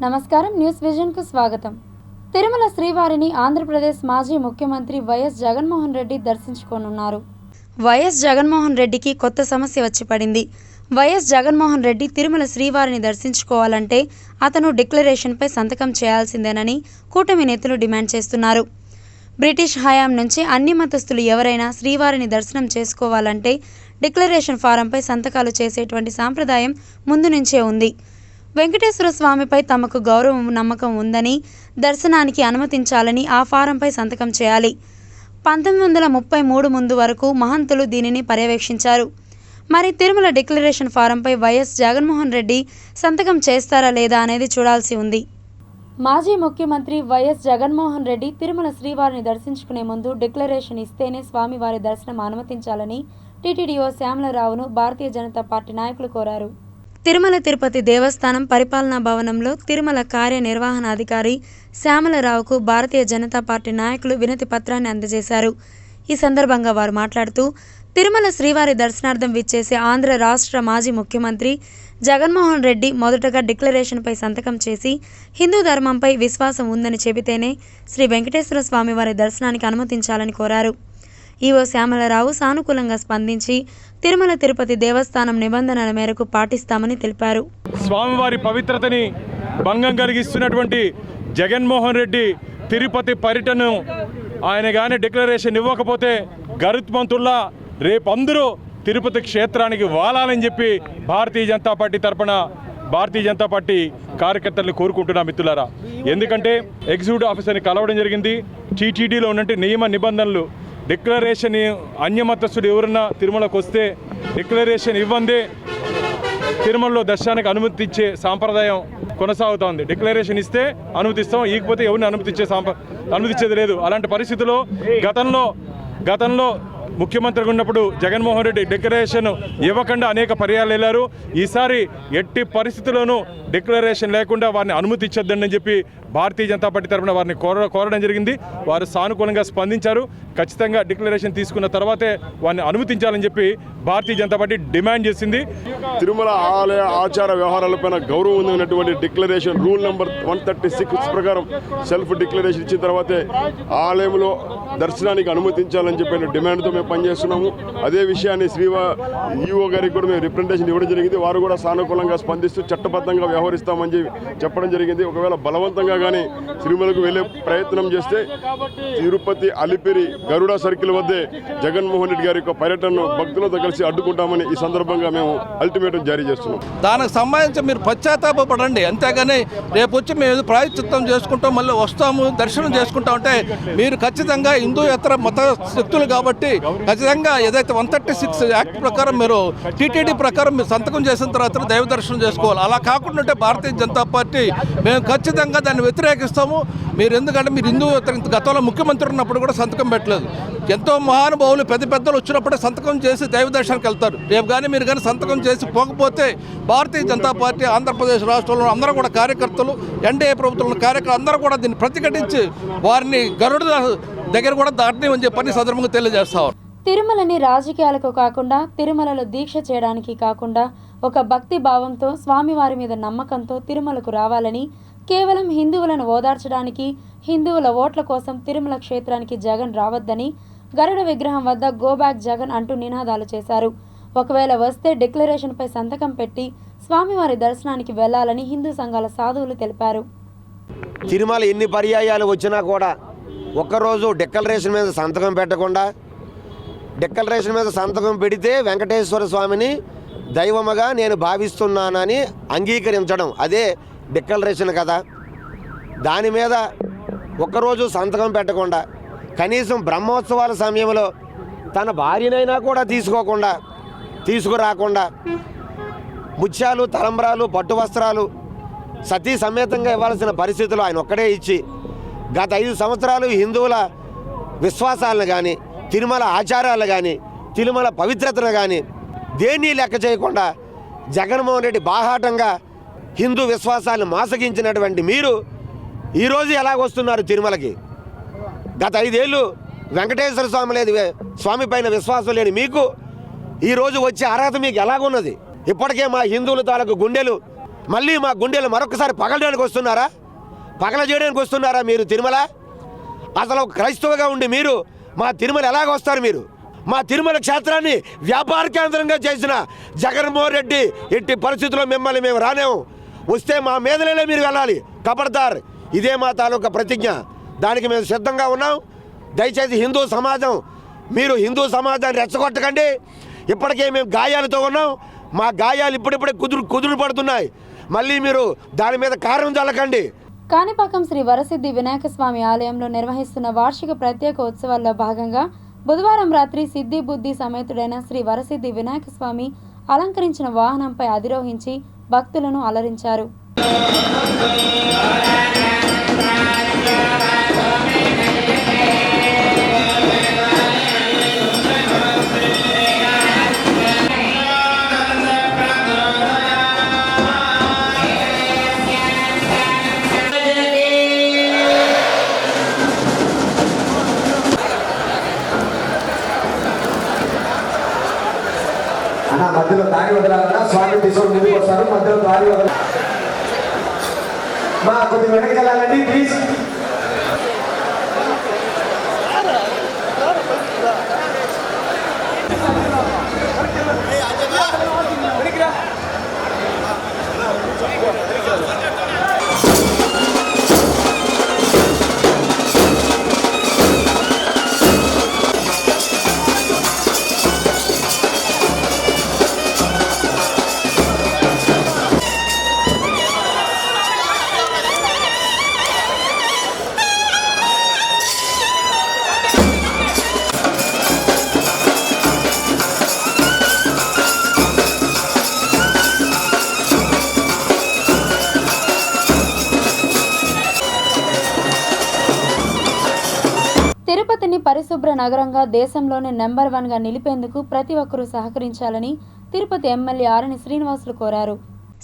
నమస్కారం news vision కు స్వాగతం. తిరుమల శ్రీవారిని ఆంధ్రప్రదేశ్ మాజీ ముఖ్యమంత్రి వైఎస్ జగన్మోహన్ రెడ్డి దర్శించుకోనున్నారు. వైఎస్ జగన్మోహన్ రెడ్డికి కొత్త సమస్య వచ్చి పడింది. వైఎస్ జగన్మోహన్ రెడ్డి తిరుమల శ్రీవారిని దర్శించుకోవాలంటే అతను డిక్లరేషన్పై సంతకం చేయాల్సిందేనని కూటమి నేతలు డిమాండ్ చేస్తున్నారు. బ్రిటిష్ హయాం నుంచి అన్ని మతస్థులు ఎవరైనా శ్రీవారిని దర్శనం చేసుకోవాలంటే డిక్లరేషన్ ఫారంపై సంతకాలు చేసేటువంటి సాంప్రదాయం ముందు నుంచే ఉంది. వెంకటేశ్వర స్వామిపై తమకు గౌరవం నమ్మకం ఉందని దర్శనానికి అనుమతించాలని ఆ ఫారంపై సంతకం చేయాలి. 1933 ముందు వరకు మహంతులు దీనిని పర్యవేక్షించారు. మరి తిరుమల డిక్లరేషన్ ఫారంపై వైఎస్ జగన్మోహన్ రెడ్డి సంతకం చేస్తారా లేదా అనేది చూడాల్సి ఉంది. మాజీ ముఖ్యమంత్రి వైఎస్ జగన్మోహన్ రెడ్డి తిరుమల శ్రీవారిని దర్శించుకునే ముందు డిక్లరేషన్ ఇస్తేనే స్వామివారి దర్శనం అనుమతించాలని టీటీడీఓ శ్యామలరావును భారతీయ జనతా పార్టీ నాయకులు కోరారు. తిరుమల తిరుపతి దేవస్థానం పరిపాలనా భవనంలో తిరుమల కార్యనిర్వహణాధికారి శ్యామలరావుకు భారతీయ జనతా పార్టీ నాయకులు వినతి పత్రాన్ని అందజేశారు. ఈ సందర్భంగా వారు మాట్లాడుతూ, తిరుమల శ్రీవారి దర్శనార్థం విచ్చేసే ఆంధ్ర రాష్ట్ర మాజీ ముఖ్యమంత్రి జగన్మోహన్ రెడ్డి మొదటగా డిక్లరేషన్పై సంతకం చేసి హిందూ ధర్మంపై విశ్వాసం ఉందని చెబితేనే శ్రీ వెంకటేశ్వర స్వామివారి దర్శనానికి అనుమతించాలని కోరారు. ఈవో శ్యామలరావు సానుకూలంగా స్పందించి తిరుమల తిరుపతి దేవస్థానం నిబంధనల మేరకు పాటిస్తామని తెలిపారు. స్వామివారి పవిత్రతని భంగం కలిగిస్తున్నటువంటి జగన్మోహన్ రెడ్డి తిరుపతి పర్యటనను ఆయన కానీ డిక్లరేషన్ ఇవ్వకపోతే గరుత్మంతుల్లా రేపు అందరూ తిరుపతి క్షేత్రానికి వాలాలని చెప్పి భారతీయ జనతా పార్టీ తరఫున భారతీయ జనతా పార్టీ కార్యకర్తలను కోరుకుంటున్నా మిత్రులారా. ఎందుకంటే ఎగ్జిక్యూటివ్ ఆఫీసర్ని కలవడం జరిగింది. టీటీడీలో ఉన్నట్టు నియమ నిబంధనలు డిక్లరేషన్ అన్యమతస్థుడు ఎవరన్నా తిరుమలకు వస్తే డిక్లరేషన్ ఇవ్వందే తిరుమలలో దర్శనానికి అనుమతి ఇచ్చే సాంప్రదాయం కొనసాగుతూ ఉంది. డిక్లరేషన్ ఇస్తే అనుమతిస్తాం, ఇకపోతే ఎవరిని అనుమతించేది లేదు. అలాంటి పరిస్థితుల్లో గతంలో ముఖ్యమంత్రిగా ఉన్నప్పుడు జగన్మోహన్ రెడ్డి డిక్లరేషన్ ఇవ్వకుండా అనేక పర్యాలు వెళ్ళారు. ఈసారి ఎట్టి పరిస్థితుల్లోనూ డిక్లరేషన్ లేకుండా వారిని అనుమతి ఇచ్చొద్దని చెప్పి భారతీయ జనతా పార్టీ తరఫున వారిని కోరడం జరిగింది. వారు సానుకూలంగా స్పందించారు. ఖచ్చితంగా డిక్లరేషన్ తీసుకున్న తర్వాతే వారిని అనుమతించాలని చెప్పి భారతీయ జనతా పార్టీ డిమాండ్ చేసింది. తిరుమల ఆలయ ఆచార వ్యవహారాలపైన గౌరవం ఉన్నటువంటి డిక్లరేషన్ రూల్ నెంబర్ 136 ప్రకారం సెల్ఫ్ డిక్లరేషన్ ఇచ్చిన తర్వాతే ఆలయంలో దర్శనానికి అనుమతించాలని చెప్పిన డిమాండ్తో మేము పనిచేస్తున్నాము. అదే విషయాన్ని ఈఓ గారికి కూడా మేము రిప్రజెంటేషన్ ఇవ్వడం జరిగింది. వారు కూడా సానుకూలంగా స్పందిస్తూ చట్టబద్ధంగా వ్యవహరిస్తామని చెప్పడం జరిగింది. ఒకవేళ బలవంతంగా కానీ తిరుమలకు వెళ్ళే ప్రయత్నం చేస్తే తిరుపతి అలిపిరి గరుడ సర్కిల్ వద్దే జగన్మోహన్ రెడ్డి గారి యొక్క పర్యటనను భక్తులతో కలిసి అడ్డుకుంటామని ఈ సందర్భంగా మేము అల్టిమేటం జారీ చేస్తున్నాం. దానికి సంబంధించి మీరు పశ్చాత్తాపడండి, అంతేగాని రేపు వచ్చి మేము ప్రాయశ్చిత్తం చేసుకుంటాం మళ్ళీ వస్తాము దర్శనం చేసుకుంటాం అంటే మీరు ఖచ్చితంగా హిందూయేతర మత శక్తులు కాబట్టి ఖచ్చితంగా ఏదైతే 136 యాక్ట్ ప్రకారం మీరు టీటీడీ ప్రకారం మీరు సంతకం చేసిన తర్వాత దైవ దర్శనం చేసుకోవాలి. అలా కాకుండా భారతీయ జనతా పార్టీ మేము ఖచ్చితంగా దాన్ని వ్యతిరేకిస్తాము. మీరు ఎందుకంటే మీరు హిందూయేతర గతంలో ముఖ్యమంత్రి ఉన్నప్పుడు కూడా సంతకం పెట్టలేదు. ఎంతో మహానుభావులు పెద్దలు వచ్చినప్పుడే సంతకం చేసి దైవ దర్శనానికి వెళ్తారు. రేపు కానీ మీరు కానీ సంతకం చేసి పోకపోతే భారతీయ జనతా పార్టీ ఆంధ్రప్రదేశ్ రాష్ట్రంలో అందరూ కూడా కార్యకర్తలు ఎన్డీఏ ప్రభుత్వంలో కార్యకర్తలు అందరూ కూడా దీన్ని ప్రతిఘటించి వారిని గరుడ దగ్గర కూడా దాటని చెప్పని సందర్భంగా తెలియజేస్తారు. తిరుమలని రాజకీయాలకు కాకుండా తిరుమలలో దీక్ష చేయడానికి కాకుండా ఒక భక్తి భావంతో స్వామివారి మీద నమ్మకంతో తిరుమలకు రావాలని, కేవలం హిందువులను ఓదార్చడానికి హిందువుల ఓట్ల కోసం తిరుమల క్షేత్రానికి జగన్ రావద్దని గరుడ విగ్రహం వద్ద గో బ్యాక్ జగన్ అంటూ నినాదాలు చేశారు. ఒకవేళ వస్తే డిక్లరేషన్పై సంతకం పెట్టి స్వామివారి దర్శనానికి వెళ్లాలని హిందూ సంఘాల సాధువులు తెలిపారు. తిరుమల ఎన్ని పర్యాయాలు వచ్చినా కూడా ఒక్కరోజు డిక్లరేషన్ మీద సంతకం పెట్టకుండా, డిక్లరేషన్ మీద సంతకం పెడితే వెంకటేశ్వర స్వామిని దైవముగా నేను భావిస్తున్నానని అంగీకరించడం అదే డిక్లరేషన్ కదా. దాని మీద ఒక్కరోజు సంతకం పెట్టకుండా కనీసం బ్రహ్మోత్సవాల సమయంలో తన భార్యనైనా కూడా తీసుకురాకుండా ముత్యాలు, తలంబ్రాలు, పట్టు వస్త్రాలు సతీ సమేతంగా ఇవ్వాల్సిన పరిస్థితులు ఆయన ఒక్కడే ఇచ్చి గత 5 సంవత్సరాలు హిందువుల విశ్వాసాలను కానీ తిరుమల ఆచారాలు కానీ తిరుమల పవిత్రతను కానీ దేన్ని లెక్క చేయకుండా జగన్మోహన్ రెడ్డి బాహాటంగా హిందూ విశ్వాసాలను మోసగించినటువంటి మీరు ఈరోజు ఎలాగొస్తున్నారు తిరుమలకి? గత 5 ఏళ్ళు వెంకటేశ్వర స్వామి పైన విశ్వాసం లేని మీకు ఈరోజు వచ్చే అర్హత మీకు ఎలాగున్నది? ఇప్పటికే మా హిందువుల తాలూకు గుండెలు మళ్ళీ మా గుండెలు మరొకసారి పగలడానికి వస్తున్నారా? పగల చేయడానికి వస్తున్నారా మీరు తిరుమల? అసలు క్రైస్తవుగా ఉండి మీరు మా తిరుమల ఎలాగ వస్తారు? మీరు మా తిరుమల క్షేత్రాన్ని వ్యాపార కేంద్రంగా చేసిన జగన్మోహన్ రెడ్డి ఎట్టి పరిస్థితుల్లో మిమ్మల్ని మేము రానేము. వస్తే మా మీదనే మీరు వెళ్ళాలి. కబడ్దార్, ఇదే మా తాలూకా ప్రతిజ్ఞ. దానికి మేము సిద్ధంగా ఉన్నాం. దయచేసి హిందూ సమాజం, మీరు హిందూ సమాజాన్ని రెచ్చగొట్టకండి. ఇప్పటికే మేము గాయాలతో ఉన్నాం. మా గాయాలు ఇప్పుడిప్పుడే కుదురు పడుతున్నాయి. మళ్ళీ మీరు దాని మీద కారణం చల్లకండి. కాణిపాకం శ్రీ వరసిద్ధి వినాయక స్వామి ఆలయంలో నిర్వహిస్తున్న వార్షిక ప్రత్యేక ఉత్సవాల్లో భాగంగా బుధవారం రాత్రి సిద్ధి బుద్ధి సమేతుడైన శ్రీ వరసిద్ధి వినాయక స్వామి అలంకరించిన వాహనంపై అధిరోహించి భక్తులను అలరించారు. మధ్యలో దారి వదలాలన్నా స్వామి తీసుకొని ముందుకు వస్తారు. మధ్యలో దారి వదల మా కొద్దిగా వెనక్కి వెళ్ళాలండి ప్లీజ్. తిరుపతిని పరిశుభ్ర నగరంగా దేశంలోనే నెంబర్ 1గా నిలిపేందుకు ప్రతి ఒక్కరూ సహకరించాలని తిరుపతి ఎమ్మెల్యే ఆరణి శ్రీనివాసులు కోరారు.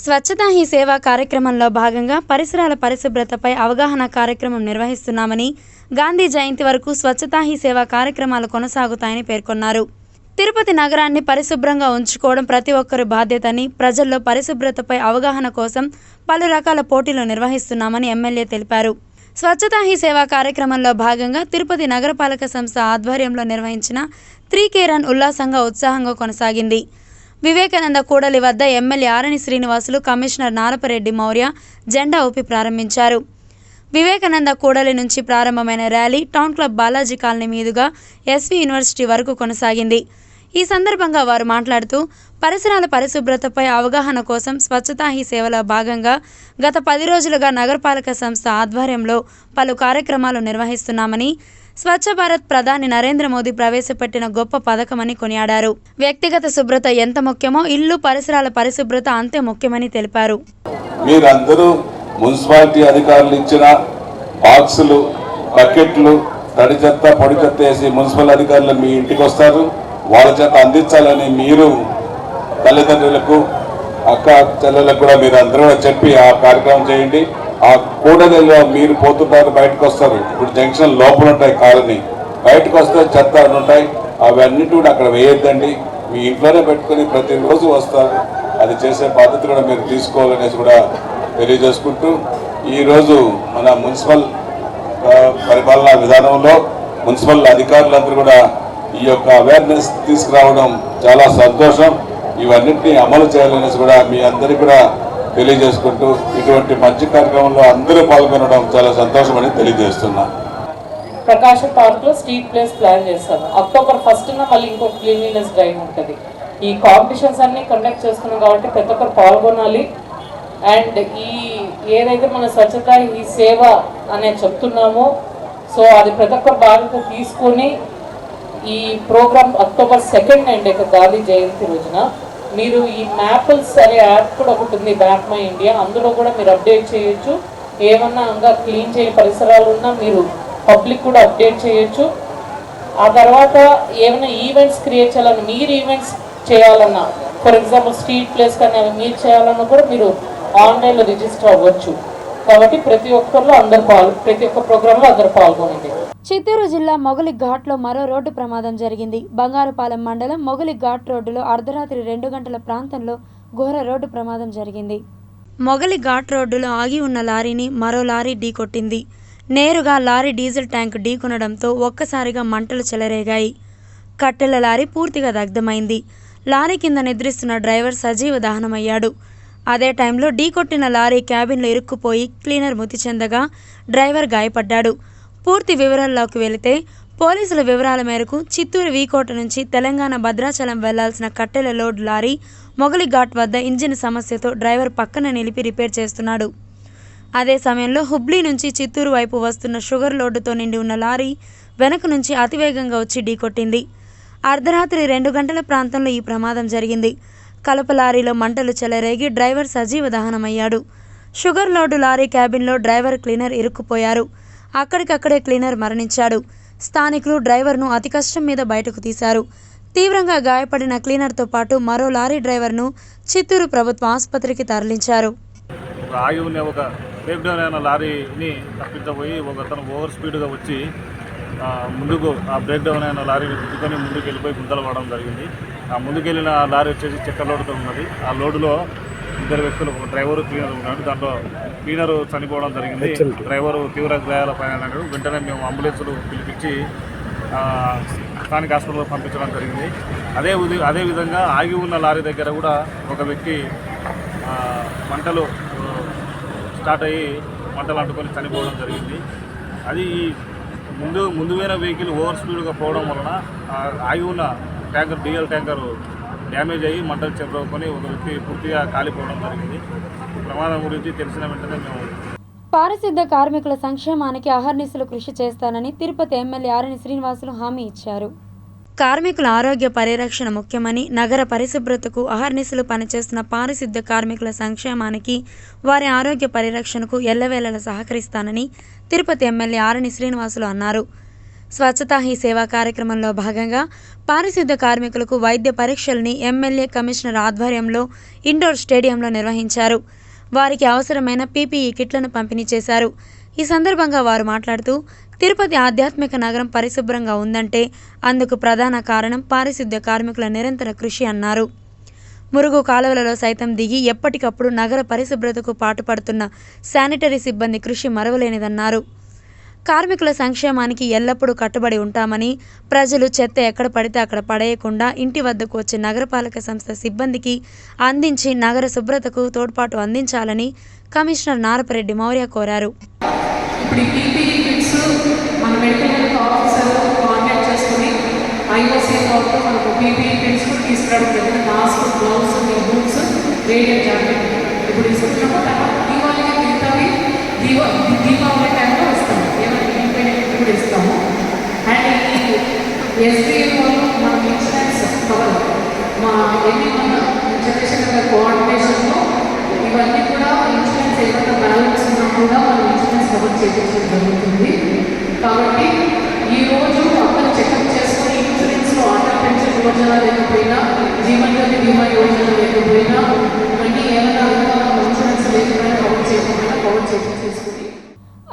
స్వచ్ఛతా హీ సేవా కార్యక్రమంలో భాగంగా పరిసరాల పరిశుభ్రతపై అవగాహన కార్యక్రమం నిర్వహిస్తున్నామని, గాంధీ జయంతి వరకు స్వచ్ఛతా హీ సేవా కార్యక్రమాలు కొనసాగుతాయని పేర్కొన్నారు. తిరుపతి నగరాన్ని పరిశుభ్రంగా ఉంచుకోవడం ప్రతి ఒక్కరి బాధ్యతని, ప్రజల్లో పరిశుభ్రతపై అవగాహన కోసం పలు రకాల పోటీలు నిర్వహిస్తున్నామని ఎమ్మెల్యే తెలిపారు. స్వచ్ఛతా హీ సేవా కార్యక్రమంలో భాగంగా తిరుపతి నగరపాలక సంస్థ ఆధ్వర్యంలో నిర్వహించిన 3K రన్ ఉల్లాసంగా ఉత్సాహంగా కొనసాగింది. వివేకానంద కూడలి వద్ద ఎమ్మెల్యే ఆరణి శ్రీనివాసులు, కమిషనర్ నారపరెడ్డి మౌర్య జెండా ఊపి ప్రారంభించారు. వివేకానంద కూడలి నుంచి ప్రారంభమైన rally town club Balaji colony మీదుగా ఎస్వి యూనివర్సిటీ వరకు కొనసాగింది. ఈ సందర్భంగా వారు మాట్లాడుతూ పరిసరాల పరిశుభ్రతపై అవగాహన కోసం స్వచ్ఛతా హీ సేవలో భాగంగా గత 10 రోజులుగా నగరపాలక సంస్థ ఆధ్వర్యంలో పలు కార్యక్రమాలు నిర్వహిస్తున్నామని, స్వచ్ఛ భారత్ ప్రధాని నరేంద్ర మోదీ ప్రవేశపెట్టిన గొప్ప పథకమని కొనియాడారు. వ్యక్తిగత శుభ్రత ఎంత ముఖ్యమో ఇల్లు పరిసరాల పరిశుభ్రత అంతే ముఖ్యమని తెలిపారు. మీరందరూ మున్సిపాలిటీ అధికారులు ఇచ్చిన బాక్సులు, బకెట్లు, తడి చెత్త, పొడి చెత్త వేసి మున్సిపల్ అధికారులు మీ ఇంటికి వస్తారు. వాళ్ళ చేత అందించాలని మీరు తల్లిదండ్రులకు, అక్క చెల్లెలకు కూడా మీరు అందరూ చెప్పి ఆ కార్యక్రమం చేయండి. ఆ కూడలిలో మీరు పోతుంటారు, బయటకు వస్తారు. ఇప్పుడు జంక్షన్ లోపల ఉంటాయి కాలనీ, బయటకు వస్తే చెత్త అని ఉంటాయి. అవన్నీ కూడా అక్కడ వేయొద్దండి. మీ ఇంట్లోనే పెట్టుకుని ప్రతిరోజు వస్తారు. అది చేసే బాధ్యత కూడా మీరు తీసుకోవాలనేసి కూడా తెలియజేసుకుంటూ, ఈరోజు మన మున్సిపల్ పరిపాలనా విధానంలో మున్సిపల్ అధికారులందరూ కూడా ఈ యొక్క అవేర్నెస్ తీసుకురావడం చాలా సంతోషం. ఇవన్నింటినీ అమలు చేయాలనేసి కూడా మీ అందరికీ కూడా తెలియజేసుకుంటూ, ఇటువంటి మంచి కార్యక్రమంలో అందరూ పాల్గొనడం చాలా సంతోషం అని తెలియజేస్తున్నా. ప్రకాశం పార్క్ లో స్ట్రీట్ ప్లేస్ ప్లాన్ చేస్తాను. అక్టోబర్ 1న మళ్ళీ ఇంకో క్లీన్లీనెస్ డ్రైవ్ ఉంటుంది. ఈ కాంపిటీషన్స్ అన్ని కండక్ట్ చేస్తున్నాం కాబట్టి ప్రతి ఒక్కరు పాల్గొనాలి. అండ్ ఈ ఏదైతే మన స్వచ్ఛత ఈ సేవ అనేది చెప్తున్నామో, సో అది ప్రతి ఒక్కరు బాధ్యత తీసుకొని ఈ ప్రోగ్రామ్ October 2 అండ్ గాంధీ జయంతి రోజున మీరు ఈ మ్యాపుల్స్ అనే యాప్ కూడా ఒకటి ఉంది, మ్యాప్ మై ఇండియా. అందులో కూడా మీరు అప్డేట్ చేయొచ్చు. ఏమన్నా ఇంకా క్లీన్ చేయని పరిసరాలు ఉన్నా మీరు పబ్లిక్ కూడా అప్డేట్ చేయొచ్చు. ఆ తర్వాత ఏమైనా ఈవెంట్స్ క్రియేట్ చేయాలన్నా, మీరు ఈవెంట్స్ చేయాలన్నా, ఫర్ ఎగ్జాంపుల్ స్ట్రీట్ ప్లేస్ కానీ అవి మీరు చేయాలన్నా కూడా మీరు ఆన్లైన్లో రిజిస్టర్ అవ్వచ్చు. కాబట్టి ప్రతి ఒక్క ప్రోగ్రాంలో అందరూ పాల్గొనండి. చిత్తూరు జిల్లా మొగలి ఘాట్లో మరో రోడ్డు ప్రమాదం జరిగింది. బంగారుపాలెం మండలం మొగలి ఘాట్ రోడ్డులో అర్ధరాత్రి 2 గంటల ప్రాంతంలో ఘోర రోడ్డు ప్రమాదం జరిగింది. మొగలి ఘాట్ రోడ్డులో ఆగి ఉన్న లారీని మరో లారీ ఢీకొట్టింది. నేరుగా లారీ డీజిల్ ట్యాంక్ ఢీకొనడంతో ఒక్కసారిగా మంటలు చెలరేగాయి. కట్టెల లారీ పూర్తిగా దగ్ధమైంది. లారీ కింద నిద్రిస్తున్న డ్రైవర్ సజీవ దహనమయ్యాడు. అదే టైంలో ఢీకొట్టిన లారీ క్యాబిన్లో ఇరుక్కుపోయి క్లీనర్ మృతి చెందగా డ్రైవర్ గాయపడ్డాడు. పూర్తి వివరాల్లోకి వెళితే పోలీసుల వివరాల మేరకు చిత్తూరు వీకోట నుంచి తెలంగాణ భద్రాచలం వెళ్లాల్సిన కట్టెల లోడ్ లారీ మొగలి ఘాట్ వద్ద ఇంజిన్ సమస్యతో డ్రైవర్ పక్కన నిలిపి రిపేర్ చేస్తున్నాడు. అదే సమయంలో హుబ్లీ నుంచి చిత్తూరు వైపు వస్తున్న షుగర్ లోడ్డుతో నిండి ఉన్న లారీ వెనక నుంచి అతివేగంగా వచ్చి ఢీకొట్టింది. అర్ధరాత్రి 2 గంటల ప్రాంతంలో ఈ ప్రమాదం జరిగింది. కలప లారీలో మంటలు చెలరేగి డ్రైవర్ సజీవ దహనమయ్యాడు. షుగర్ లోడు లారీ క్యాబిన్లో డ్రైవర్ క్లీనర్ ఇరుక్కుపోయారు. అక్కడికక్కడే క్లీనర్ మరణించాడు. స్థానికులు డ్రైవర్ను అతి కష్టం మీద బయటకు తీశారు. తీవ్రంగా గాయపడిన క్లీనర్తో పాటు మరో లారీ డ్రైవర్ను చిత్తూరు ప్రభుత్వ ఆసుపత్రికి తరలించారు. ఆగి ఉన్న ఒక బ్రేక్ డౌన్ అయిన లారీని తప్పించబోయి ఒక అతను ఓవర్ స్పీడ్గా వచ్చి ముందుకు ఆ బ్రేక్ డౌన్ అయిన లారీని గుద్దుకొని ముందుకు వెళ్ళిపోయి గుంతలు పడడం జరిగింది. ఆ ముందుకెళ్ళిన లారీ వచ్చేసి చెక్క లోడుతో ఉన్నది. ఆ లోడులో 2 వ్యక్తులు, ఒక డ్రైవరు, క్లీనర్ ఉన్నాడు. దాంట్లో క్లీనరు చనిపోవడం జరిగింది. డ్రైవరు తీవ్ర గాయాలపైన వెంటనే మేము అంబులెన్సులు పిలిపించి స్థానిక హాస్పిటల్కి పంపించడం జరిగింది. అదేవిధంగా ఆగి ఉన్న లారీ దగ్గర కూడా ఒక వ్యక్తి మంటలు స్టార్ట్ అయ్యి మంటలు అంటుకొని చనిపోవడం జరిగింది. అది ముందు వేరే వెహికల్ ఓవర్ స్పీడ్గా పోవడం వలన ఆగి ఉన్న ట్యాంకర్, డీజిల్ ట్యాంకర్ డ్యామేజ్ అయ్యి మంటలు చెప్పుకొని ఒక వ్యక్తి పూర్తిగా కాలిపోవడం జరిగింది. ప్రమాదం గురించి తెలిసిన వెంటనే మేము పారిశుద్ధ కార్మికుల సంక్షేమానికి అహర్నిశలు కృషి చేస్తానని తిరుపతి ఎమ్మెల్యే ఆరణి శ్రీనివాసులు హామీ ఇచ్చారు. కార్మికుల ఆరోగ్య పరిరక్షణ ముఖ్యమని, నగర పరిశుభ్రతకు అహర్నిశలు పనిచేస్తున్న పారిశుద్ధ కార్మికుల సంక్షేమానికి, వారి ఆరోగ్య పరిరక్షణకు ఎల్లవేళలా సహకరిస్తానని తిరుపతి ఎమ్మెల్యే ఆరణి శ్రీనివాసులు అన్నారు. స్వచ్ఛతా హీ సేవా కార్యక్రమంలో భాగంగా పారిశుద్ధ కార్మికులకు వైద్య పరీక్షల్ని ఎమ్మెల్యే కమిషనర్ ఆధ్వర్యంలో ఇండోర్ స్టేడియంలో నిర్వహించారు. వారికి అవసరమైన పీపీఈ కిట్లను పంపిణీ చేశారు. ఈ సందర్భంగా వారు మాట్లాడుతూ, తిరుపతి ఆధ్యాత్మిక నగరం పరిశుభ్రంగా ఉందంటే అందుకు ప్రధాన కారణం పారిశుద్ధ్య కార్మికుల నిరంతర కృషి అన్నారు. మురుగు కాలువలలో సైతం దిగి ఎప్పటికప్పుడు నగర పరిశుభ్రతకు పాటుపడుతున్న శానిటరీ సిబ్బంది కృషి మరవలేనిదన్నారు. కార్మికుల సంక్షేమానికి ఎల్లప్పుడూ కట్టుబడి ఉంటామని, ప్రజలు చెత్త ఎక్కడ పడితే అక్కడ పడేయకుండా ఇంటి వద్దకు వచ్చే నగరపాలక సంస్థ సిబ్బందికి అందించి నగర శుభ్రతకు తోడ్పాటు అందించాలని కమిషనర్ నారపరెడ్డి మౌర్య కోరారు. ఇప్పుడు ఈ పీపీఈ కిట్స్ మన మెడికల్ హెల్త్ ఆఫీసర్ కాంటాక్ట్ చేసుకుని ఐఓసీ తోటి మనకు పీపీఈ కిట్స్ తీసుకురావడం జరిగింది. Mask, gloves, boots, radium jacket ఇప్పుడు ఇస్తున్నాము. తర్వాత దీపావళికి మిగతావి దీపావళి టైంలో ఇస్తాము. ఏమైనా ఇండిపెండెంట్ కూడా ఇస్తాము. అండ్ ఈ ఎస్బీఐ వాళ్ళు మన ఇన్సూరెన్స్ కవర్ మా మన జనరేషన్ కోఆర్డినేషన్లో ఇవన్నీ కూడా ఇన్సూరెన్స్ ఏమైనా బ్యాలెన్స్ ఉన్నా కూడా మనం ఇన్సూరెన్స్ కవర్ చేయించడం జరుగుతుంది. కాబట్టి ఈరోజు అందరూ చెకప్ చేసుకొని ఇన్సూరెన్స్లో అటల్ పెన్షన్ యోజన లేకపోయినా, జీవన్ జ్యోతి బీమా యోజన లేకపోయినా, ఇవన్నీ ఏమైనా ఇన్సూరెన్స్ లేకపోయినా కవర్ చేసుకుని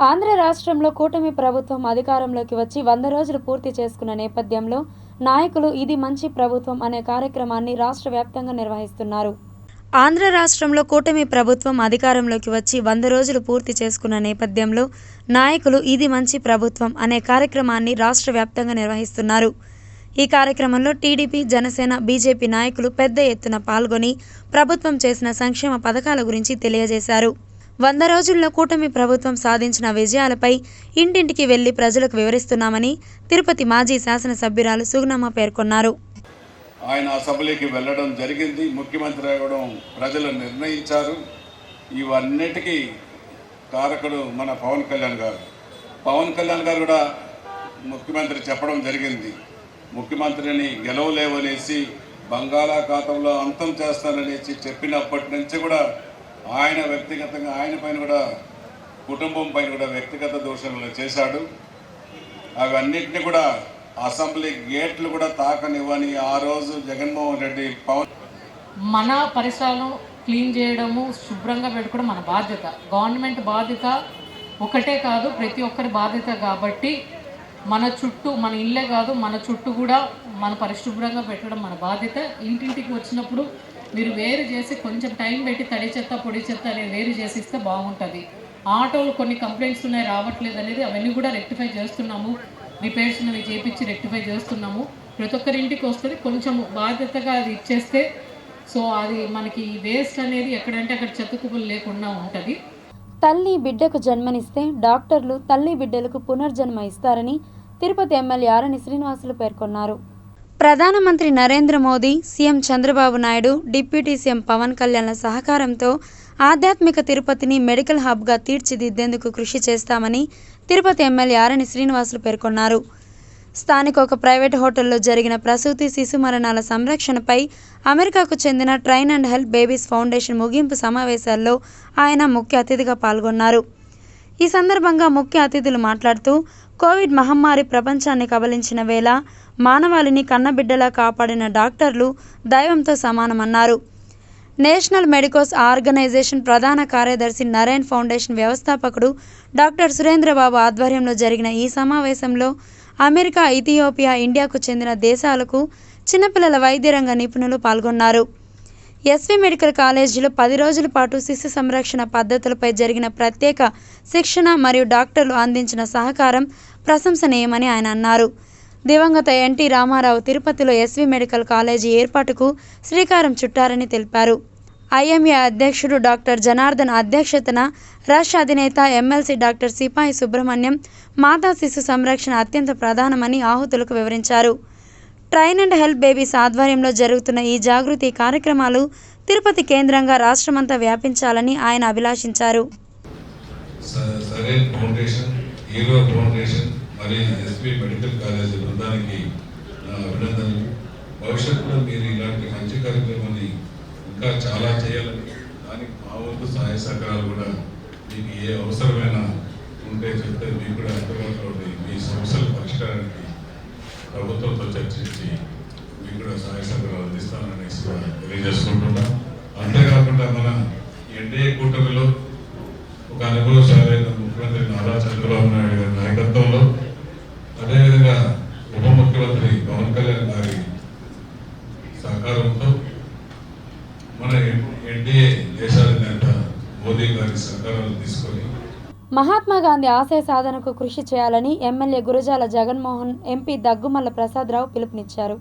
ఆంధ్ర రాష్ట్రంలో కూటమి ప్రభుత్వం అధికారంలోకి వచ్చి 100 రోజులు పూర్తి చేసుకున్న నేపథ్యంలో నాయకులు ఇది మంచి ప్రభుత్వం అనే కార్యక్రమాన్ని రాష్ట్ర వ్యాప్తంగా నిర్వహిస్తున్నారు. ఆంధ్ర రాష్ట్రంలో కూటమి ప్రభుత్వం అధికారంలోకి వచ్చి 100 రోజులు పూర్తి చేసుకున్న నేపథ్యంలో నాయకులు ఇది మంచి ప్రభుత్వం అనే కార్యక్రమాన్ని రాష్ట్ర వ్యాప్తంగా నిర్వహిస్తున్నారు. ఈ కార్యక్రమంలో టీడీపీ, జనసేన, బీజేపీ నాయకులు పెద్ద ఎత్తున పాల్గొని ప్రభుత్వం చేసిన సంక్షేమ పథకాల గురించి తెలియజేశారు. 100 రోజుల్లో కూటమి ప్రభుత్వం సాధించిన విజయాలపై ఇంటింటికి వెళ్లి ప్రజలకు వివరిస్తున్నామని తిరుపతి మాజీ శాసనసభ్యురాలు సుగుణమ్మ పేర్కొన్నారు. ఆయన అసెంబ్లీకి వెళ్ళడం జరిగింది. ముఖ్యమంత్రి అవ్వడం ప్రజలు నిర్ణయించారు. ఇవన్నిటికీ కారకుడు మన పవన్ కళ్యాణ్ గారు. పవన్ కళ్యాణ్ గారు కూడా ముఖ్యమంత్రి చెప్పడం జరిగింది. ముఖ్యమంత్రిని గెలవలేవనేసి, బంగాళాఖాతంలో అంతం చేస్తాననేసి చెప్పినప్పటి నుంచి కూడా ఆయన వ్యక్తిగతంగా ఆయన పైన కూడా, కుటుంబం పైన కూడా వ్యక్తిగత దూషణలు చేశాడు. అవన్నిటిని కూడా అసెంబ్లీ గేట్లు కూడా తాకనివ్వని ఆ రోజు జగన్మోహన్ రెడ్డి మన పరిసరాలను క్లీన్ చేయడము, శుభ్రంగా పెట్టుకోవడం మన బాధ్యత. గవర్నమెంట్ బాధ్యత ఒకటే కాదు, ప్రతి ఒక్కరి బాధ్యత. కాబట్టి మన చుట్టూ, మన ఇల్లే కాదు, మన చుట్టూ కూడా మన పరిశుభ్రంగా పెట్టడం మన బాధ్యత. ఇంటింటికి వచ్చినప్పుడు మీరు వేరు చేసి కొంచెం టైం పెట్టి తడి చెత్త పొడి చెత్త అనేది వేరు చేసి ఇస్తే బాగుంటుంది. ఆటోలు కొన్ని కంప్లైంట్స్ ఉన్నాయి, రావట్లేదు అనేది, అవన్నీ కూడా రెక్టిఫై చేస్తున్నాము. రిపేర్స్ అవి చేపించి రెక్టిఫై చేస్తున్నాము. ప్రతి ఒక్కరింటికి వస్తుంది. కొంచెం బాధ్యతగా అది ఇచ్చేస్తే సో అది మనకి వేస్ట్ అనేది ఎక్కడంటే అక్కడ చెత్త కుప్పలు లేకుండా ఉంటుంది. తల్లి బిడ్డకు జన్మనిస్తే డాక్టర్లు తల్లి బిడ్డలకు పునర్జన్మ ఇస్తారని తిరుపతి ఎమ్మెల్యే ఆరణి శ్రీనివాసులు పేర్కొన్నారు. ప్రధానమంత్రి Narendra Modi, CM Chandrababu Naidu, deputy CM Pawan కళ్యాణ్ల సహకారంతో ఆధ్యాత్మిక తిరుపతిని మెడికల్ హబ్గా తీర్చిదిద్దేందుకు కృషి చేస్తామని తిరుపతి ఎమ్మెల్యే ఆరణి శ్రీనివాసులు పేర్కొన్నారు. స్థానిక ఒక ప్రైవేట్ హోటల్లో జరిగిన ప్రసూతి శిశు మరణాల సంరక్షణపై అమెరికాకు చెందిన train and help babies foundation ముగింపు సమావేశాల్లో ఆయన ముఖ్య అతిథిగా పాల్గొన్నారు. ఈ సందర్భంగా ముఖ్య అతిథులు మాట్లాడుతూ కోవిడ్ మహమ్మారి ప్రపంచాన్ని కబలించిన వేళ మానవాళిని కన్నబిడ్డలా కాపాడిన డాక్టర్లు దైవంతో సమానమన్నారు. నేషనల్ మెడికోస్ ఆర్గనైజేషన్ ప్రధాన కార్యదర్శి నరేన్ ఫౌండేషన్ వ్యవస్థాపకుడు డాక్టర్ సురేంద్రబాబు ఆధ్వర్యంలో జరిగిన ఈ సమావేశంలో అమెరికా, ఇథియోపియా, ఇండియాకు చెందిన దేశాలకు చిన్నపిల్లల వైద్య రంగ నిపుణులు పాల్గొన్నారు. ఎస్వి మెడికల్ కాలేజీలో 10 రోజుల పాటు శిశు సంరక్షణ పద్ధతులపై జరిగిన ప్రత్యేక శిక్షణ మరియు డాక్టర్లు అందించిన సహకారం ప్రశంసనీయమని ఆయన అన్నారు. దివంగత ఎన్టీ రామారావు తిరుపతిలో ఎస్వి మెడికల్ కాలేజీ ఏర్పాటుకు శ్రీకారం చుట్టారని తెలిపారు. ఐఎంఏ అధ్యక్షుడు డాక్టర్ జనార్దన్ అధ్యక్షతన రష్ అధినేత ఎమ్మెల్సీ డాక్టర్ సిపాయి సుబ్రహ్మణ్యం మాతా శిశు సంరక్షణ అత్యంత ప్రధానమని ఆహుతులకు వివరించారు. ట్రైన్ అండ్ హెల్ప్ బేబీస్ ఆధ్వర్యంలో జరుగుతున్న ఈ జాగృతి కార్యక్రమాలు తిరుపతి కేంద్రంగా రాష్ట్రమంతా వ్యాపించాలని ఆయన అభిలాషించారు. మరియు ఎస్వి మెడికల్ కాలేజీ బృందానికి నా అభినందనలు. భవిష్యత్తులో మీరు ఇలాంటి మంచి కార్యక్రమాన్ని ఇంకా చాలా చేయాలని, దానికి మా వంతు సహాయ సహకారాలు కూడా మీకు ఏ అవసరమైన ఉంటే చెప్తే మీకు కూడా అందుబాటులో ఉండి మీ సమస్యల పరిష్కారానికి ప్రభుత్వంతో చర్చించి మీకు కూడా సహాయ సహకారాలు అందిస్తానని తెలియజేసుకుంటున్నాం. అంతేకాకుండా మన ఎన్డీఏ కూటమిలో ఒక అనుభవశాలైన ముఖ్యమంత్రి నారా చంద్రబాబు నాయుడు గారి నాయకత్వంలో, అదేవిధంగా ఉప ముఖ్యమంత్రి పవన్ కళ్యాణ్ గారి సహకారంతో మన ఎన్డీఏ దేశాధినేత మోదీ గారి సహకారాలు తీసుకొని మహాత్మా గాంధీ ఆశయ సాధనకు కృషి చేయాలని ఎమ్మెల్యే గురజాల జగన్మోహన్, ఎంపీ దగ్గుమల్ల ప్రసాదరావు పిలుపునిచ్చారు.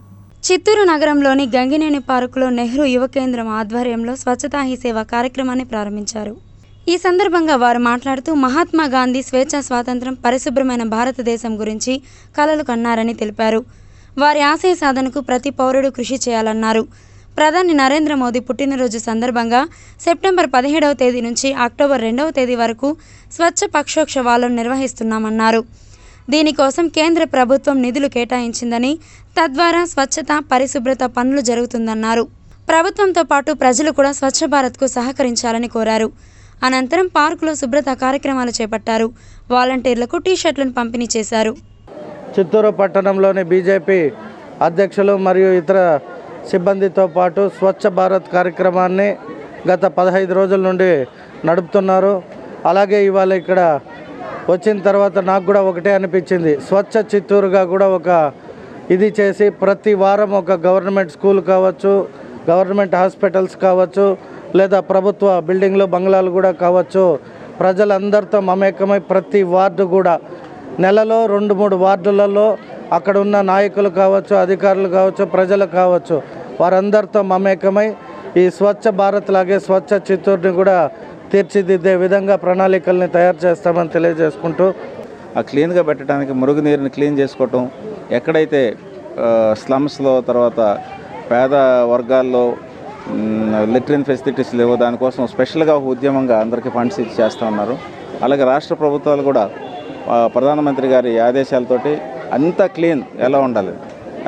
చిత్తూరు నగరంలోని గంగినేని పార్కులో నెహ్రూ యువ కేంద్రం ఆధ్వర్యంలో స్వచ్ఛతా హీ సేవ కార్యక్రమాన్ని ప్రారంభించారు. ఈ సందర్భంగా వారు మాట్లాడుతూ మహాత్మా గాంధీ స్వేచ్ఛ, స్వాతంత్రం, పరిశుభ్రమైన భారతదేశం గురించి కలలు కన్నారని తెలిపారు. వారి ఆశయ సాధనకు ప్రతి పౌరుడు కృషి చేయాలన్నారు. ప్రధాని నరేంద్ర మోదీ పుట్టినరోజు సందర్భంగా సెప్టెంబర్ 17వ తేదీ నుంచి అక్టోబర్ 2వ తేదీ వరకు స్వచ్ఛ పక్షోత్సవాలను నిర్వహిస్తున్నామన్నారు. దీనికోసం కేంద్ర ప్రభుత్వం నిధులు కేటాయించిందని, తద్వారా స్వచ్ఛత, పరిశుభ్రత పనులు జరుగుతుందన్నారు. ప్రభుత్వంతో పాటు ప్రజలు కూడా స్వచ్ఛ భారత్కు సహకరించాలని కోరారు. అనంతరం పార్కులో శుభ్రత కార్యక్రమాలు చేపట్టారు. వాలంటీర్లకు టీషర్ట్లను పంపిణీ చేశారు. చిత్తూరు పట్టణంలోని బీజేపీ అధ్యక్షులు మరియు ఇతర సిబ్బందితో పాటు స్వచ్ఛ భారత్ కార్యక్రమాన్ని గత 15 రోజుల నుండి నడుపుతున్నారు. అలాగే ఇవాళ ఇక్కడ వచ్చిన తర్వాత నాకు కూడా ఒకటే అనిపించింది, స్వచ్ఛ చిత్తూరుగా కూడా ఒక ఇది చేసి ప్రతి వారం ఒక గవర్నమెంట్ స్కూల్ కావచ్చు, గవర్నమెంట్ హాస్పిటల్స్ కావచ్చు, లేదా ప్రభుత్వ బిల్డింగ్లు, బంగ్లాలు కూడా కావచ్చు, ప్రజలందరితో మమేకమై ప్రతి వార్డు కూడా నెలలో 2-3 వార్డులలో అక్కడ ఉన్న నాయకులు కావచ్చు, అధికారులు కావచ్చు, ప్రజలు కావచ్చు, వారందరితో మమేకమై ఈ స్వచ్ఛ భారత్ లాగే స్వచ్ఛ చిత్తూరుని కూడా తీర్చిదిద్దే విధంగా ప్రణాళికల్ని తయారు చేస్తామని తెలియజేసుకుంటూ, ఆ క్లీన్గా పెట్టడానికి మురుగునీరుని క్లీన్ చేసుకోవటం, ఎక్కడైతే స్లమ్స్లో తర్వాత పేద వర్గాల్లో లెట్రిన్ ఫెసిలిటీస్ లేవో దానికోసం స్పెషల్గా ఒక ఉద్యమంగా అందరికీ ఫండ్స్ ఇచ్చి చేస్తూ ఉన్నారు. అలాగే రాష్ట్ర ప్రభుత్వాలు కూడా ప్రధానమంత్రి గారి ఆదేశాలతోటి అంతా క్లీన్ ఎలా ఉండాలి,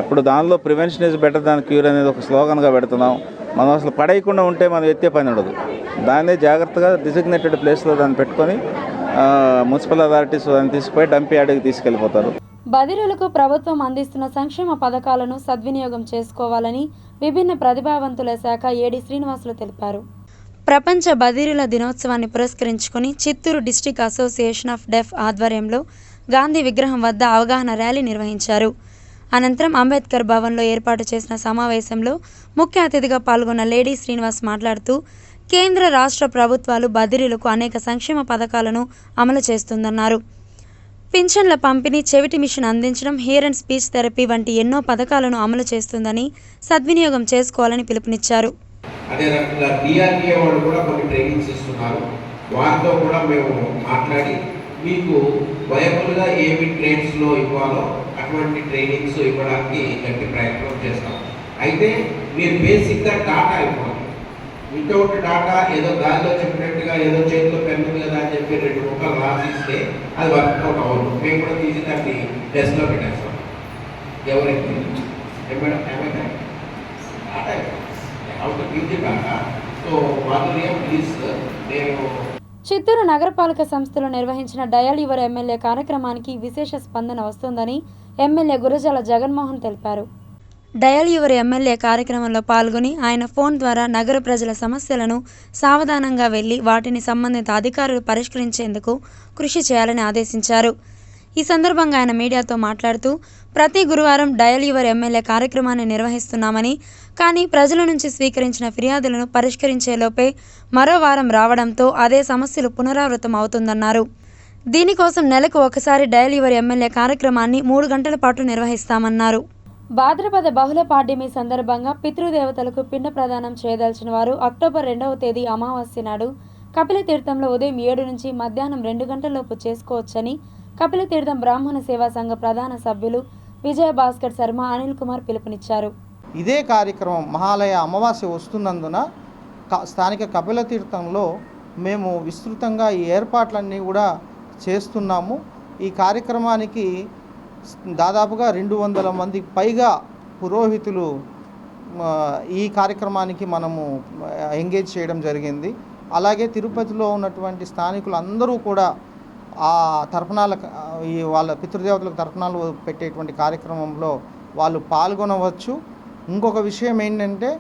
అప్పుడు దానిలో prevention is better than cure అనేది ఒక స్లోగన్గా పెడుతున్నాం. మనం అసలు పడేయకుండా ఉంటే మనం ఎత్తే పని ఉండదు. దాన్ని జాగ్రత్తగా డిజిగ్నేటెడ్ ప్లేస్లో దాన్ని పెట్టుకొని మున్సిపల్ అథారిటీస్ దాన్ని తీసుకుపోయి డంప్ యార్డ్కి తీసుకెళ్ళిపోతారు. బదిలీలకు ప్రభుత్వం అందిస్తున్న సంక్షేమ పథకాలను సద్వినియోగం చేసుకోవాలని విభిన్న ప్రతిభావంతుల శాఖ ఏడీ శ్రీనివాసులు తెలిపారు. ప్రపంచ బదిలీల దినోత్సవాన్ని పురస్కరించుకుని చిత్తూరు డిస్టిక్ అసోసియేషన్ ఆఫ్ డెఫ్ ఆధ్వర్యంలో గాంధీ విగ్రహం వద్ద అవగాహన ర్యాలీ నిర్వహించారు. అనంతరం అంబేద్కర్ భవన్లో ఏర్పాటు చేసిన సమావేశంలో ముఖ్య అతిథిగా పాల్గొన్న లేడీ శ్రీనివాస్ మాట్లాడుతూ కేంద్ర రాష్ట్ర ప్రభుత్వాలు బదిలీలకు అనేక సంక్షేమ పథకాలను అమలు చేస్తుందన్నారు. పింఛన్ల పంపిణీ, చెవిటి మిషన్ అందించడం, హియర్ అండ్ స్పీచ్ థెరపీ వంటి ఎన్నో పథకాలను అమలు చేస్తుందని సద్వినియోగం చేసుకోవాలని పిలుపునిచ్చారు. అదే రకంగా డిఆర్డీఏ వాళ్ళు కూడా కొన్ని ట్రైనింగ్స్ ఇస్తున్నారు. వారితో కూడా మేము మాట్లాడి మీకు వయబుల్గా ఏమి ట్రేడ్స్లో ఇవ్వాలో అటువంటి ట్రైనింగ్స్ ఇవ్వడానికి గట్టి ప్రయత్నం చేస్తాం. అయితే మీరు బేసిక్గా డాటా ఇవ్వాలి. వితౌట్ డాటా ఏదో దారిలో చెప్పినట్టుగా ఏదో చేతిలో పెన్నుంది కదా అని చెప్పి 2 ముక్కలు రాసిస్తే అది వర్కౌట్ అవ్వదు. మేము కూడా తీసి దాన్ని డెస్క్లో పెట్టేస్తాం. ఎవరైతే మేడం ఏమైనా data out give data. So మాధుర్యం ప్లీజ్ నేను చిత్తూరు నగరపాలక సంస్థలో నిర్వహించిన డయల్ యువర్ ఎమ్మెల్యే కార్యక్రమానికి విశేష స్పందన వస్తోందని ఎమ్మెల్యే గురజాల జగన్మోహన్ తెలిపారు. డయల్ యువర్ ఎమ్మెల్యే కార్యక్రమంలో పాల్గొని ఆయన ఫోన్ ద్వారా నగర ప్రజల సమస్యలను సావధానంగా వెళ్లి వాటిని సంబంధిత అధికారులు పరిష్కరించేందుకు కృషి చేయాలని ఆదేశించారు. ఈ సందర్భంగా ఆయన మీడియాతో మాట్లాడుతూ ప్రతి గురువారం డయల్ యువర్ ఎమ్మెల్యే కార్యక్రమాన్ని నిర్వహిస్తున్నామని, కానీ ప్రజల నుంచి స్వీకరించిన ఫిర్యాదులను పరిష్కరించేలోపే మరో వారం రావడంతో అదే సమస్యలు పునరావృతం అవుతుందన్నారు. దీనికోసం నెలకు ఒకసారి డయల్ యువర్ ఎమ్మెల్యే కార్యక్రమాన్ని 3 గంటల పాటు నిర్వహిస్తామన్నారు. భాద్రపద బహుళ పాడ్యమి సందర్భంగా పితృదేవతలకు పిండ ప్రదానం చేయదలిచిన వారు అక్టోబర్ 2వ తేదీ అమావాస్య నాడు కపిలతీర్థంలో ఉదయం 7 నుంచి మధ్యాహ్నం 2 గంటలలోపు చేసుకోవచ్చని కపిలతీర్థం బ్రాహ్మణ సేవా సంఘ ప్రధాన సభ్యులు విజయభాస్కర్ శర్మ, అనిల్ కుమార్ పిలుపునిచ్చారు. ఇదే కార్యక్రమం మహాలయ అమావాస్య వస్తున్నందున స్థానిక కపిలతీర్థంలో మేము విస్తృతంగా ఈ ఏర్పాట్లన్నీ కూడా చేస్తున్నాము. ఈ కార్యక్రమానికి దాదాపుగా 200 మందికి పైగా పురోహితులు ఈ కార్యక్రమానికి మనము ఎంగేజ్ చేయడం జరిగింది. అలాగే తిరుపతిలో ఉన్నటువంటి స్థానికులు అందరూ కూడా ఆ తర్పణాల వాళ్ళ పితృదేవతలకు తర్పణాలు పెట్టేటువంటి కార్యక్రమంలో వాళ్ళు పాల్గొనవచ్చు. ఇంకొక విషయం ఏంటంటే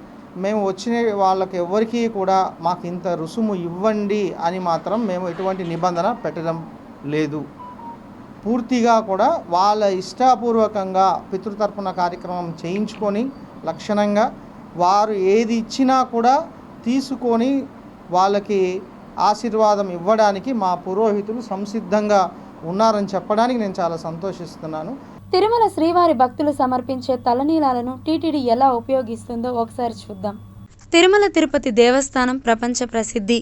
మేము వచ్చిన వాళ్ళకి ఎవరికీ కూడా మాకు ఇంత రుసుము ఇవ్వండి అని మాత్రం మేము ఎటువంటి నిబంధన పెట్టడం లేదు. పూర్తిగా కూడా వాళ్ళ ఇష్టాపూర్వకంగా పితృతర్పణ కార్యక్రమం చేయించుకొని లక్షణంగా వారు ఏది ఇచ్చినా కూడా తీసుకొని వాళ్ళకి ఆశీర్వాదం ఇవ్వడానికి మా పురోహితులు సంసిద్ధంగా ఉన్నారని చెప్పడానికి నేను చాలా సంతోషిస్తున్నాను. తిరుమల శ్రీవారి భక్తులు సమర్పించే తలనీలాలను టీటీడీ ఎలా ఉపయోగిస్తుందో ఒకసారి చూద్దాం. తిరుమల తిరుపతి దేవస్థానం ప్రపంచ ప్రసిద్ధి.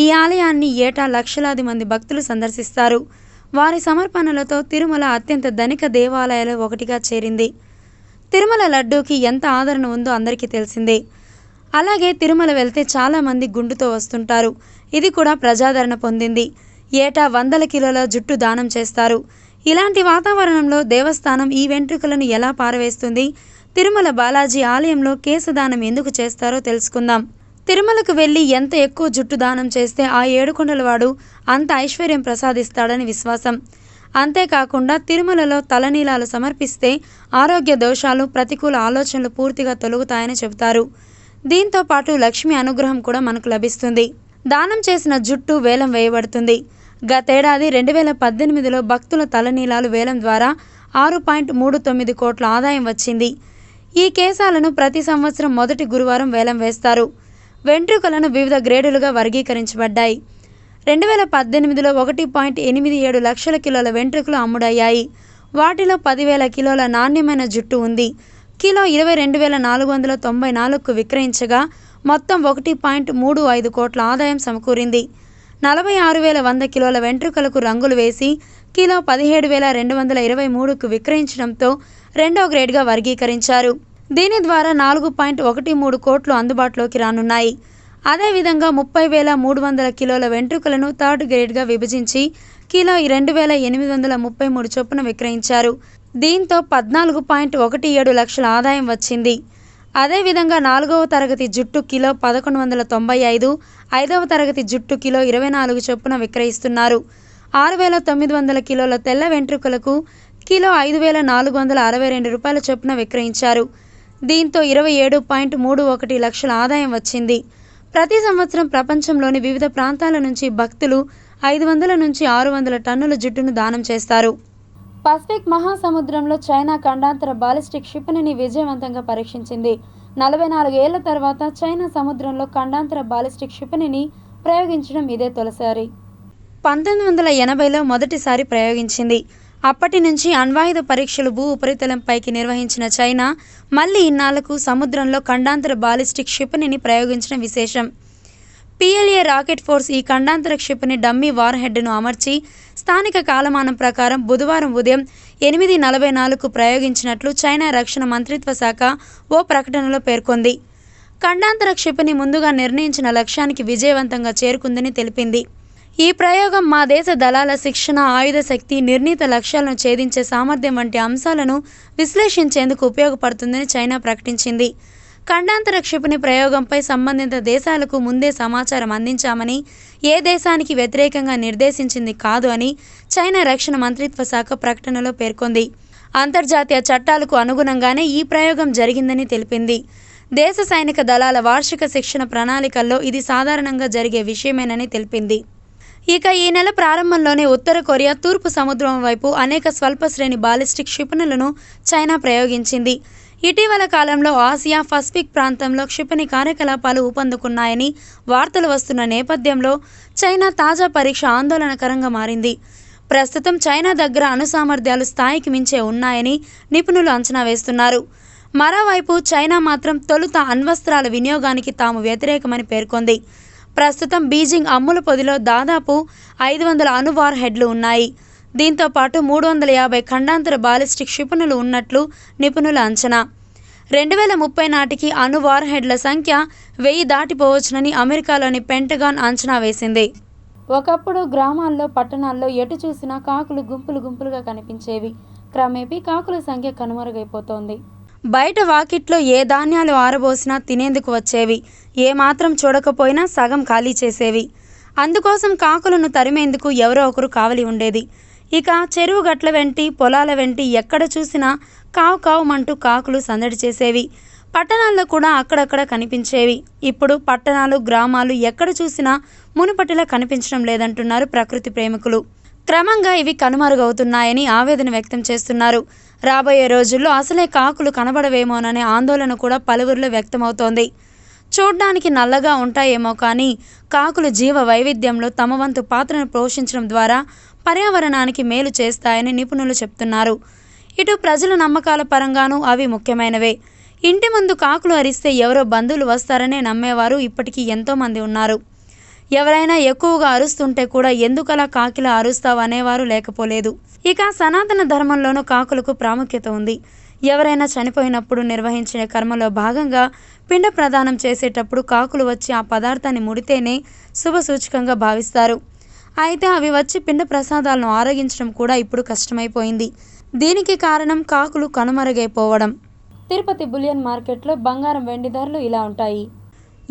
ఈ ఆలయాన్ని ఏటా లక్షలాది మంది భక్తులు సందర్శిస్తారు. వారి సమర్పణలతో తిరుమల అత్యంత ధనిక దేవాలయాల్లో ఒకటిగా చేరింది. తిరుమల లడ్డూకి ఎంత ఆదరణ ఉందో అందరికీ తెలిసిందే. అలాగే తిరుమల వెళ్తే చాలామంది గుండుతో వస్తుంటారు. ఇది కూడా ప్రజాదరణ పొందింది. ఏటా 100 కిలోల జుట్టు దానం చేస్తారు. ఇలాంటి వాతావరణంలో దేవస్థానం ఈ వెంట్రుకలను ఎలా పారవేస్తుంది? తిరుమల బాలాజీ ఆలయంలో కేశదానం ఎందుకు చేస్తారో తెలుసుకుందాం. తిరుమలకు వెళ్ళి ఎంత ఎక్కువ జుట్టు దానం చేస్తే ఆ ఏడుకొండలవాడు అంత ఐశ్వర్యం ప్రసాదిస్తాడని విశ్వాసం. అంతేకాకుండా తిరుమలలో తలనీలాలు సమర్పిస్తే ఆరోగ్య దోషాలు, ప్రతికూల ఆలోచనలు పూర్తిగా తొలగుతాయని చెబుతారు. దీంతో పాటు లక్ష్మి అనుగ్రహం కూడా మనకు లభిస్తుంది. దానం చేసిన జుట్టు వేలం వేయబడుతుంది. గతేడాది 2018లో భక్తుల తలనీలాలు వేలం ద్వారా 6.39 కోట్ల ఆదాయం వచ్చింది. ఈ కేశాలను ప్రతి సంవత్సరం మొదటి గురువారం వేలం వేస్తారు. వెంట్రుకలను వివిధ గ్రేడులుగా వర్గీకరించబడ్డాయి. 2018లో 1.87 లక్షల కిలోల వెంట్రుకలు అమ్ముడయ్యాయి. వాటిలో 10,000 కిలోల నాణ్యమైన జుట్టు ఉంది. కిలో 22,494కు విక్రయించగా మొత్తం 1.35 కోట్ల ఆదాయం సమకూరింది. 46,100 కిలోల వెంట్రుకలకు రంగులు వేసి కిలో 17,223కు విక్రయించడంతో రెండో గ్రేడ్గా వర్గీకరించారు. దీని ద్వారా 4.13 కోట్లు అందుబాటులోకి రానున్నాయి. అదేవిధంగా 30,300 కిలోల వెంట్రుకలను థర్డ్ గ్రేడ్గా విభజించి కిలో 2,833 చొప్పున విక్రయించారు. దీంతో 14.17 లక్షల ఆదాయం వచ్చింది. అదేవిధంగా 4వ తరగతి జుట్టు కిలో 1,195, 5వ తరగతి జుట్టు కిలో 24 చొప్పున విక్రయిస్తున్నారు. 6,900 కిలోల తెల్ల వెంట్రుకలకు కిలో 5,462 రూపాయల చొప్పున విక్రయించారు. దీంతో 27.31 లక్షల ఆదాయం వచ్చింది. ప్రతి సంవత్సరం ప్రపంచంలోని వివిధ ప్రాంతాల నుంచి భక్తులు 500 నుంచి 600 టన్నుల జుట్టును దానం చేస్తారు. పసిఫిక్ మహాసముద్రంలో చైనా ఖండాంతర బాలిస్టిక్ క్షిపణిని విజయవంతంగా పరీక్షించింది. 44 ఏళ్ల తర్వాత చైనా సముద్రంలో ఖండాంతర బాలిస్టిక్ క్షిపణిని ప్రయోగించడం ఇదే తొలిసారి. 1980లో మొదటిసారి ప్రయోగించింది. అప్పటి నుంచి అణ్వాయుధ పరీక్షలు భూ ఉపరితలంపైకి నిర్వహించిన చైనా మళ్లీ ఇన్నాళ్లకు సముద్రంలో ఖండాంతర బాలిస్టిక్ క్షిపణిని ప్రయోగించడం విశేషం. PLA రాకెట్ ఫోర్స్ ఈ ఖండాంతర క్షిపణి డమ్మీ వార్ హెడ్ను అమర్చి స్థానిక కాలమానం ప్రకారం బుధవారం ఉదయం 8:44కు ప్రయోగించినట్లు చైనా రక్షణ మంత్రిత్వ శాఖ ఓ ప్రకటనలో పేర్కొంది. ఖండాంతర క్షిపణి ముందుగా నిర్ణయించిన లక్ష్యానికి విజయవంతంగా చేరుకుందని తెలిపింది. ఈ ప్రయోగం మా దేశ దళాల శిక్షణ, ఆయుధ శక్తి, నిర్ణీత లక్ష్యాలను ఛేదించే సామర్థ్యం వంటి అంశాలను విశ్లేషించేందుకు ఉపయోగపడుతుందని చైనా ప్రకటించింది. ఖండాంతర క్షిపణి ప్రయోగంపై సంబంధిత దేశాలకు ముందే సమాచారం అందించామని, ఏ దేశానికి వ్యతిరేకంగా నిర్దేశించింది కాదు అని చైనా రక్షణ మంత్రిత్వ శాఖ ప్రకటనలో పేర్కొంది. అంతర్జాతీయ చట్టాలకు అనుగుణంగానే ఈ ప్రయోగం జరిగిందని తెలిపింది. దేశ సైనిక దళాల వార్షిక శిక్షణ ప్రణాళికల్లో ఇది సాధారణంగా జరిగే విషయమేనని తెలిపింది. ఇక ఈ నెల ప్రారంభంలోనే ఉత్తర కొరియా తూర్పు సముద్రం వైపు అనేక స్వల్ప శ్రేణి బాలిస్టిక్ క్షిపణులను చైనా ప్రయోగించింది. ఇటీవల కాలంలో ఆసియా, పసిఫిక్ ప్రాంతంలో క్షిపణి కార్యకలాపాలు ఊపందుకున్నాయని వార్తలు వస్తున్న నేపథ్యంలో చైనా తాజా పరీక్ష ఆందోళనకరంగా మారింది. ప్రస్తుతం చైనా దగ్గర అణు సామర్థ్యాలు స్థాయికి మించే ఉన్నాయని నిపుణులు అంచనా వేస్తున్నారు. మరోవైపు చైనా మాత్రం తొలుత అణ్వస్త్రాల వినియోగానికి తాము వ్యతిరేకమని పేర్కొంది. ప్రస్తుతం బీజింగ్ అమ్ముల పొదిలో దాదాపు 500 అణు వార్ హెడ్లు ఉన్నాయి. దీంతో పాటు 350 ఖండాంతర బాలిస్టిక్ క్షిపణులు ఉన్నట్లు నిపుణుల అంచనా. 2030 నాటికి అణు వార్ హెడ్ల సంఖ్య 1000 దాటిపోవచ్చునని అమెరికాలోని పెంటగాన్ అంచనా వేసింది. ఒకప్పుడు గ్రామాల్లో, పట్టణాల్లో ఎటు చూసినా కాకులు గుంపులు గుంపులుగా కనిపించేవి. క్రమేపీ కాకుల సంఖ్య కనుమరుగైపోతోంది. బయట వాకిట్లో ఏ ధాన్యాలు ఆరబోసినా తినేందుకు వచ్చేవి. ఏమాత్రం చూడకపోయినా సగం ఖాళీ చేసేవి. అందుకోసం కాకులను తరిమేందుకు ఎవరో ఒకరు కావలి ఉండేది. ఇక చెరువు గట్ల వెంటి, పొలాల వెంటి ఎక్కడ చూసినా కావు కావుమంటూ కాకులు సందడి చేసేవి. పట్టణాల్లో కూడా అక్కడక్కడ కనిపించేవి. ఇప్పుడు పట్టణాలు, గ్రామాలు ఎక్కడ చూసినా మునుపటిలా కనిపించడం లేదంటున్నారు ప్రకృతి ప్రేమికులు. క్రమంగా ఇవి కనుమరుగవుతున్నాయని ఆవేదన వ్యక్తం చేస్తున్నారు. రాబోయే రోజుల్లో అసలే కాకులు కనబడవేమోననే ఆందోళన కూడా పలువురిలో వ్యక్తమవుతోంది. చూడ్డానికి నల్లగా ఉంటాయేమో కానీ కాకులు జీవ వైవిధ్యంలో తమ వంతు పాత్రను పోషించడం ద్వారా పర్యావరణానికి మేలు చేస్తాయని నిపుణులు చెప్తున్నారు. ఇటు ప్రజల నమ్మకాల పరంగానూ అవి ముఖ్యమైనవే. ఇంటి ముందు కాకులు అరిస్తే ఎవరో బంధువులు వస్తారనే నమ్మేవారు ఇప్పటికీ ఎంతోమంది ఉన్నారు. ఎవరైనా ఎక్కువగా అరుస్తుంటే కూడా ఎందుకలా కాకిలా అరుస్తావు అనేవారు లేకపోలేదు. ఇక సనాతన ధర్మంలోనూ కాకులకు ప్రాముఖ్యత ఉంది. ఎవరైనా చనిపోయినప్పుడు నిర్వహించిన కర్మలో భాగంగా పిండ ప్రదానం చేసేటప్పుడు కాకులు వచ్చి ఆ పదార్థాన్ని ముడితేనే శుభసూచకంగా భావిస్తారు. అయితే అవి వచ్చి పిండ ప్రసాదాలను ఆరగించడం కూడా ఇప్పుడు కష్టమైపోయింది. దీనికి కారణం కాకులు కనుమరుగైపోవడం. తిరుపతి బులియన్ మార్కెట్లో బంగారం, వెండి ధరలు ఇలా ఉంటాయి.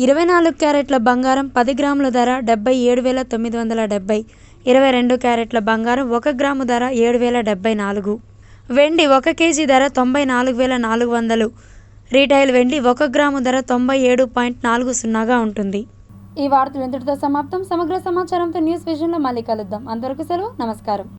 24 క్యారెట్ల బంగారం 10 గ్రాముల ధర 77,970. 22 క్యారెట్ల బంగారం 1 గ్రాము ధర 7,074. వెండి 1 కేజీ ధర 94,400. రీటైల్ వెండి 1 గ్రాము ధర 97.40గా ఉంటుంది. ఈ వార్తలు ఇంతటితో సమాప్తం. సమగ్ర సమాచారంతో న్యూస్ విజన్లో మళ్ళీ కలుద్దాం. అంతవరకు సెలవు. నమస్కారం.